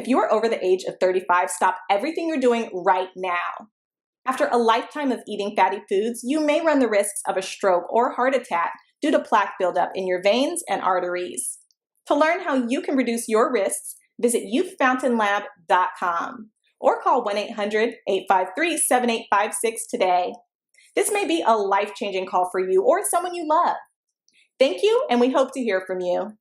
you're over the age of 35, stop everything you're doing right now. After a lifetime of eating fatty foods, you may run the risks of a stroke or heart attack due to plaque buildup in your veins and arteries. To learn how you can reduce your risks, visit youthfountainlab.com or call 1-800-853-7856 today. This may be a life-changing call for you or someone you love. Thank you, and we hope to hear from you.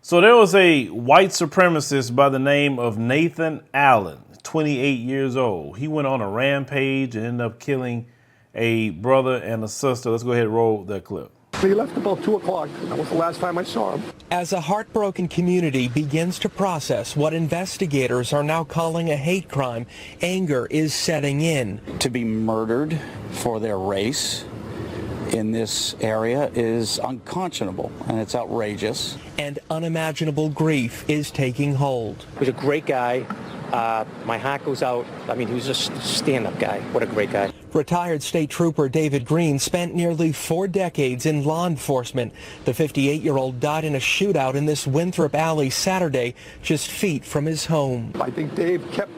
So there was a white supremacist by the name of Nathan Allen, 28 years old. He went on a rampage and ended up killing a brother and a sister. Let's go ahead and roll that clip. He left about 2 o'clock. That was the last time I saw him. As a heartbroken community begins to process what investigators are now calling a hate crime, anger is setting in. To be murdered for their race in this area is unconscionable, and it's outrageous. And unimaginable grief is taking hold. He was a great guy. My heart goes out. I mean, he was just a stand-up guy. What a great guy. Retired State Trooper David Green spent nearly 4 decades in law enforcement. The 58-year-old died in a shootout in this Winthrop alley Saturday, just feet from his home. I think Dave kept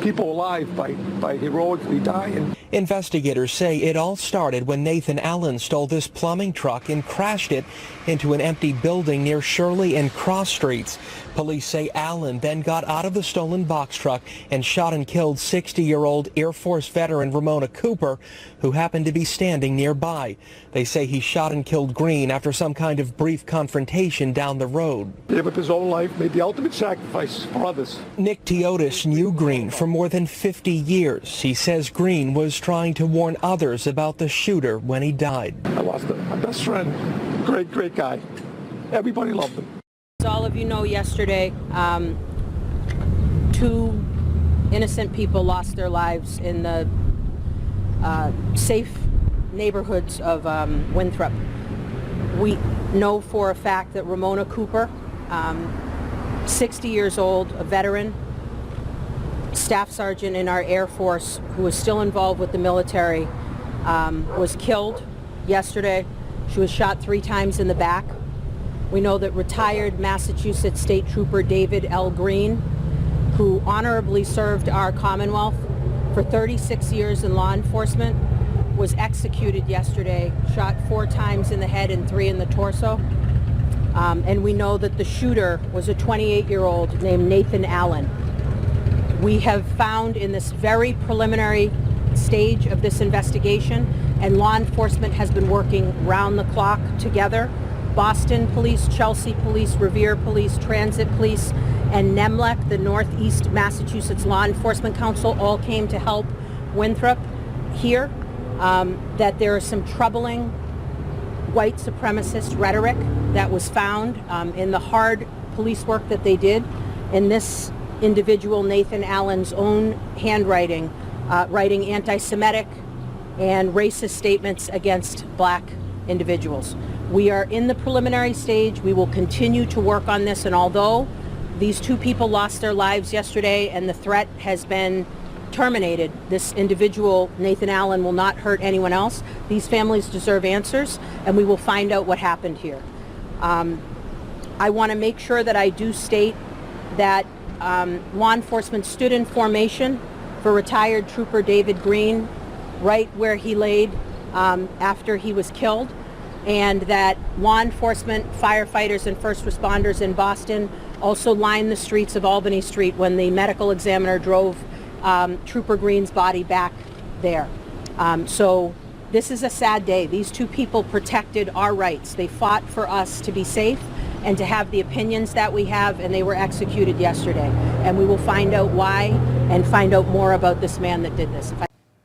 people alive by heroically dying. Investigators say it all started when Nathan Allen stole this plumbing truck and crashed it into an empty building near Shirley and Cross Streets. Police say Allen then got out of the stolen box truck and shot and killed 60-year-old Air Force veteran Ramona Cooper, who happened to be standing nearby. They say he shot and killed Green after some kind of brief confrontation down the road. Gave up his own life, made the ultimate sacrifice for others. Nick Teotis knew Green for more than 50 years. He says Green was trying to warn others about the shooter when he died. I lost my best friend. Great guy. Everybody loved him. As all of you know, yesterday, 2 innocent people lost their lives in the safe neighborhoods of Winthrop. We know for a fact that Ramona Cooper, 60 years old, a veteran, staff sergeant in our Air Force who was still involved with the military, was killed yesterday. She was shot 3 times in the back. We know that retired Massachusetts State Trooper David L. Green, who honorably served our Commonwealth for 36 years in law enforcement, was executed yesterday, shot 4 times in the head and 3 in the torso. And we know that the shooter was a 28-year-old named Nathan Allen. We have found in this very preliminary stage of this investigation, and law enforcement has been working round the clock together. Boston Police, Chelsea Police, Revere Police, Transit Police, and NEMLEC, the Northeast Massachusetts Law Enforcement Council, all came to help Winthrop here. That there is some troubling white supremacist rhetoric that was found in the hard police work that they did in this individual, Nathan Allen's own handwriting, writing anti-Semitic and racist statements against black individuals. We are in the preliminary stage. We will continue to work on this, and although these 2 people lost their lives yesterday and the threat has been terminated, this individual, Nathan Allen, will not hurt anyone else. These families deserve answers, and we will find out what happened here. I want to make sure that I do state that law enforcement stood in formation for retired Trooper David Green right where he laid after he was killed, and that law enforcement, firefighters, and first responders in Boston also lined the streets of Albany Street when the medical examiner drove Trooper Green's body back there. So this is a sad day. These 2 people protected our rights. They fought for us to be safe and to have the opinions that we have, and they were executed yesterday. And we will find out why and find out more about this man that did this.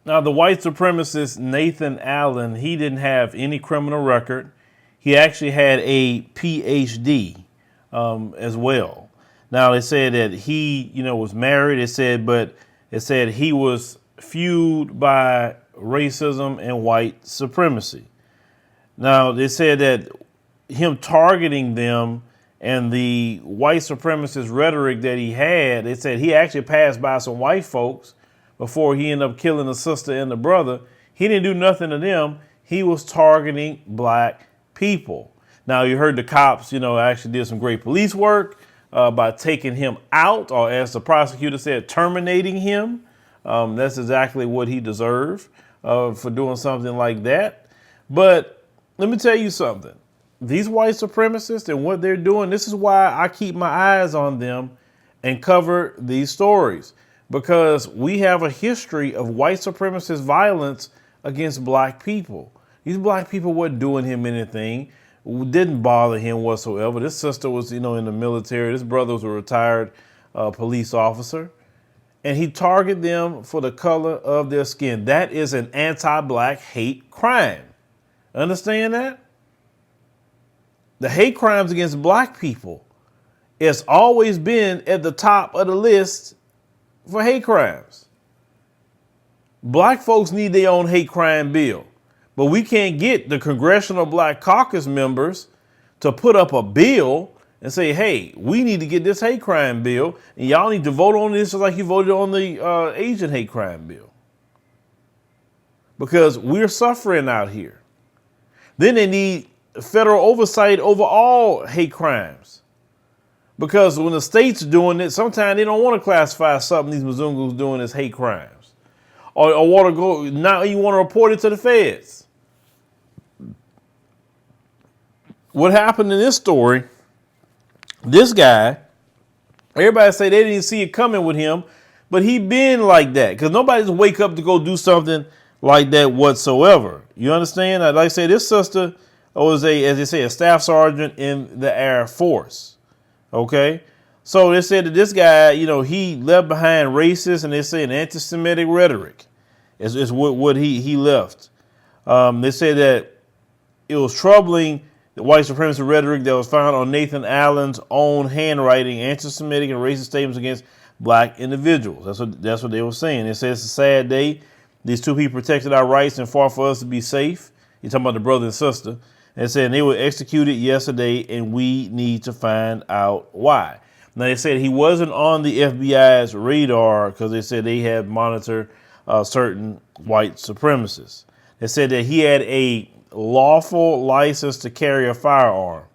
Now, the white supremacist Nathan Allen, he didn't have any criminal record. He actually had a PhD as well. Now, they said that he, was married. It said he was fueled by racism and white supremacy. Now, they said that him targeting them and the white supremacist rhetoric that he had, they said he actually passed by some white folks before he ended up killing the sister and the brother. He didn't do nothing to them. He was targeting black people. Now, you heard the cops, actually did some great police work by taking him out, or as the prosecutor said, terminating him. That's exactly what he deserved for doing something like that. But let me tell you something. These white supremacists and what they're doing, this is why I keep my eyes on them and cover these stories, because we have a history of white supremacist violence against black people. These black people weren't doing him anything, didn't bother him whatsoever. This sister was, in the military. This brother was a retired police officer, and he targeted them for the color of their skin. That is an anti-black hate crime. Understand that? The hate crimes against black people has always been at the top of the list for hate crimes. Black folks need their own hate crime bill, but we can't get the Congressional Black Caucus members to put up a bill and say, hey, we need to get this hate crime bill, and y'all need to vote on this just like you voted on the Asian hate crime bill. Because we're suffering out here. Then they need federal oversight over all hate crimes. Because when the state's doing it, sometimes they don't want to classify something these Mzungus doing as hate crimes. Or want to go, now you want to report it to the feds. What happened in this story, this guy, everybody say they didn't see it coming with him, but he been like that. Because nobody just wake up to go do something like that whatsoever. You understand? Like I say, this sister was as they say, a staff sergeant in the Air Force. Okay? So they said that this guy, he left behind racist and they say an anti-Semitic rhetoric is what he left. They said that it was troubling the white supremacist rhetoric that was found on Nathan Allen's own handwriting, anti-Semitic and racist statements against black individuals. That's what they were saying. They said it's a sad day. These two people protected our rights and fought for us to be safe. You're talking about the brother and sister. And said they were executed yesterday, and we need to find out why. Now, they said he wasn't on the FBI's radar because they said they had monitored certain white supremacists. They said that he had a lawful license to carry a firearm.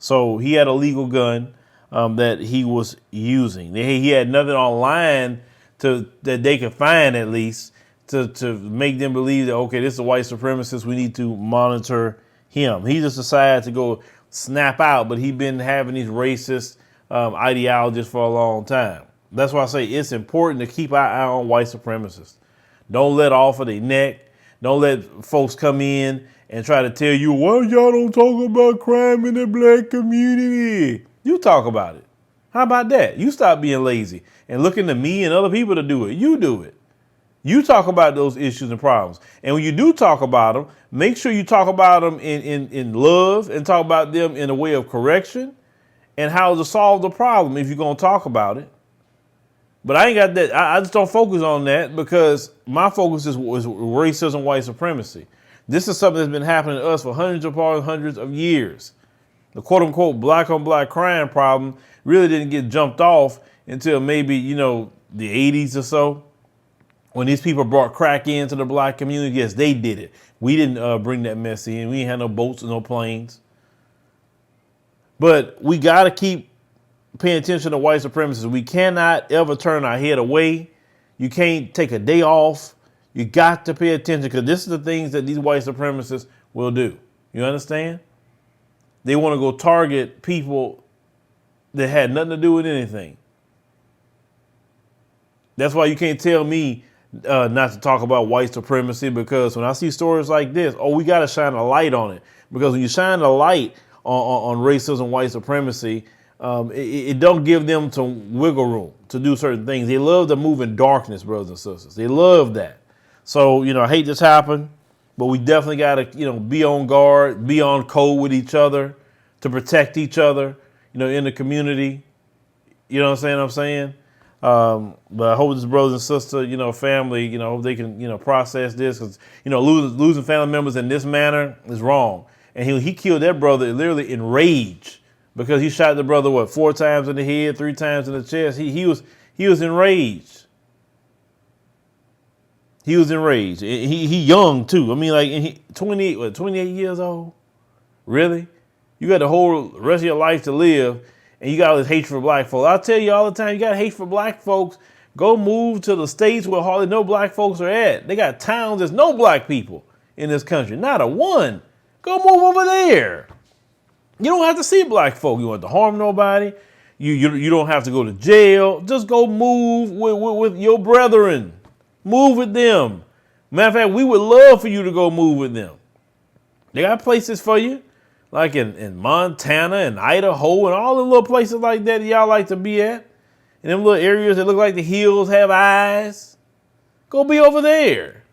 So he had a legal gun that he was using. He had nothing online that they could find, at least, to make them believe that, okay, this is a white supremacist, we need to monitor him. He just decided to go snap out, but he's been having these racist ideologies for a long time. That's why I say it's important to keep our eye on white supremacists. Don't let off of their neck. Don't let folks come in and try to tell you, why y'all don't talk about crime in the black community? You talk about it. How about that? You stop being lazy and looking to me and other people to do it. You do it. You talk about those issues and problems. And when you do talk about them, make sure you talk about them in love and talk about them in a way of correction and how to solve the problem if you're going to talk about it. But I ain't got that. I just don't focus on that because my focus is racism, white supremacy. This is something that's been happening to us for hundreds of years. The quote unquote black on black crime problem really didn't get jumped off until maybe, the 80s or so. When these people brought crack into the black community, yes, they did it. We didn't bring that mess in. We ain't had no boats and no planes. But we got to keep paying attention to white supremacists. We cannot ever turn our head away. You can't take a day off. You got to pay attention because this is the things that these white supremacists will do. You understand? They want to go target people that had nothing to do with anything. That's why you can't tell me not to talk about white supremacy, because when I see stories like this, we got to shine a light on it. Because when you shine a light on racism, white supremacy, it don't give them some wiggle room to do certain things. They love to move in darkness, brothers and sisters. They love that. So, I hate this happen, but we definitely got to, be on guard, be on code with each other to protect each other, in the community. You know what I'm saying? But I hope this brothers and sister, family, hope they can, process this because, losing family members in this manner is wrong. And he killed that brother literally in rage because he shot the brother, 4 times in the head, 3 times in the chest. He was enraged. He was enraged. He young too. I mean, like, he 28 years old. Really? You got the whole rest of your life to live, and you got all this hatred for black folks. I tell you all the time, you got hate for black folks. Go move to the states where hardly no black folks are at. They got towns there's no black people in this country, not a one. Go move over there. You don't have to see black folk. You don't have to harm nobody. You don't have to go to jail. Just go move with your brethren. Move with them. Matter of fact, we would love for you to go move with them. They got places for you, like in Montana and Idaho and all the little places like that y'all like to be at. In them little areas that look like the hills have eyes. Go be over there.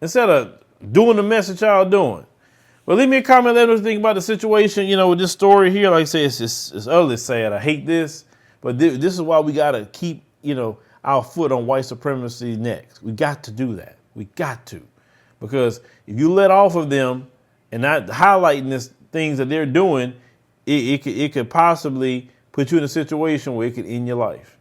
Instead of doing the mess that y'all doing. Well, leave me a comment, let us think about the situation, with this story here. Like I say, it's ugly sad. I hate this. But this is why we got to keep, our foot on white supremacy next. We got to do that. We got to. Because if you let off of them and not highlighting this things that they're doing, it could possibly put you in a situation where it could end your life.